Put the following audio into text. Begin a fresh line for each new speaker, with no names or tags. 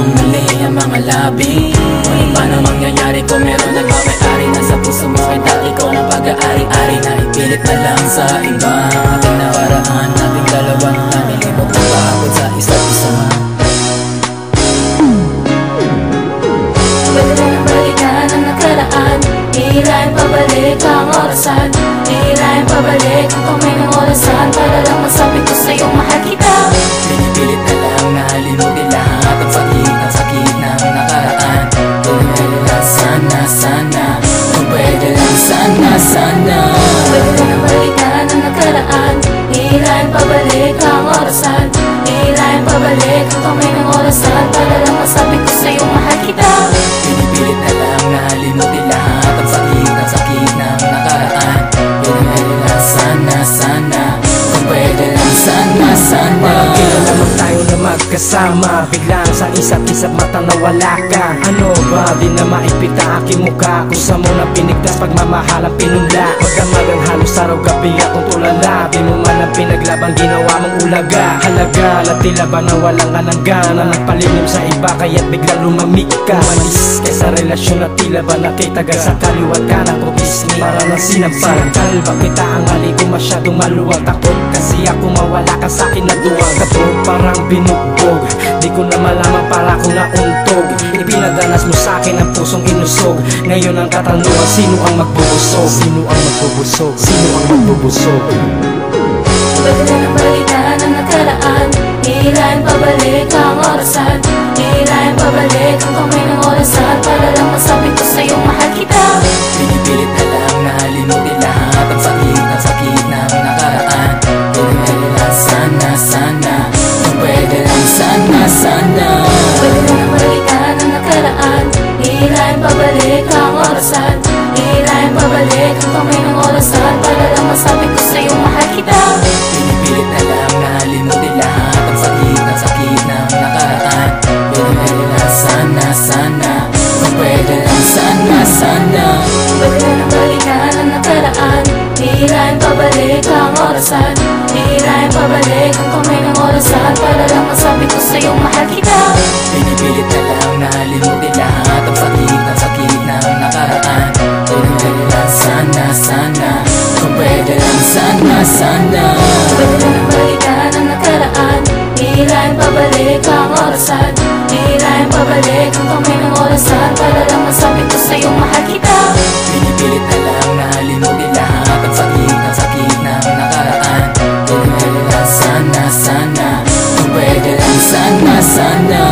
kong mali ang mga labi. Ngunit paano mangyayari kung meron nagmamay-ari na sa puso mo ay dati ko ng pag-aari-ari na ipilit na lang sa iba. Ating nakaraan, ating dalawang nanilimot na pagod sa isa't isa.
Pwede na balikan ang nakaraan, hihilahin pabalik ang orasan. Hihilahin pabalik ang kamay ng orasan, para lang masabi ko sa'yo mahal kita.
Pinipilit na lang na halimutin lahat ang sakit ng nakaraan. Pinipilit na sana, kung pwede lang sana.
Pwede na balikan ang nakaraan, hihilahin pabalik ang orasan. Hihilahin pabalik ang kamay ng orasan, para lang masabi ko sa'yo mahal kita.
Pinipilit na lang na halimutin lahat ang sakit ng nakaraan. Pinipilit na sana, kung pwede lang sana.
Parang kailan naman tayo na magkasama, biglang sa isa't isa't mata na wala ka. Ano ba, di na maipit ang aking mukha, kung sa mo na pinigtas pagmamahal ang pinunla. Magkamagang halos araw-gabi akong tulala, di mo man ang pinaglaban ginawa mong ulaga. Halaga na tila ba na walang ananggan, na nagpalilim sa iba kaya't biglang lumamig ka. Manis kaysa relasyon na tila ba nakitagal sa kaliwat ka ng kubisni. Para nang sinampal, bakit ang hali ko masyadong maluwag. Takot kasi ako mawala ka sa'kin na duwag. Kato parang binugbog, di ko na malaman para akong nauntog. Ipinadanas mo sa'kin ang pusong inusog. Ngayon ang katanungan, sino ang magbubusog? Sino ang magbubusog? Sino ang magbubusog?
Pwede na balikan ang nakaraan, hihilahin pabalik ang orasan. Hihilahin pabalik ang kamay ng orasan, para lang masabi ko sa'yo mahal kita.
Pinipilit na lang na halimutin lahat ang sakit ng nakaraan. Pinipilit na sana, kung pwede lang sana.
Pwede na balikan ang nakaraan, hihilahin pabalik ang orasan. Hihilahin pabalik ang kamay ng orasan, para lang masabi ko sa'yo mahal kita.
Pinipilit na lang na halimutin lahat ang sakit ng nakaraan. Pinipilit na sana, kung pwede lang sana.
Pwede na balikan ang nakaraan, hihilahin pabalik ang orasan. Hihilahin pabalik ang kamay ng orasan, para lang masabi ko sa'yo mahal kita.
Pinipilit na lang na halimutin lahat ang sakit ng nakaraan. Pinipilit na sana, kung pwede lang sana.
Pwede na balikan ang nakaraan, hihilahin pabalik ang orasan. Hihilahin pabalik ang kamay ng orasan, para lang masabi ko sa'yo mahal kita.
Pinipilit na lang na halimutin lahat ang sakit ng nakaraan. Pinipilit na sana, kung pwede lang sana.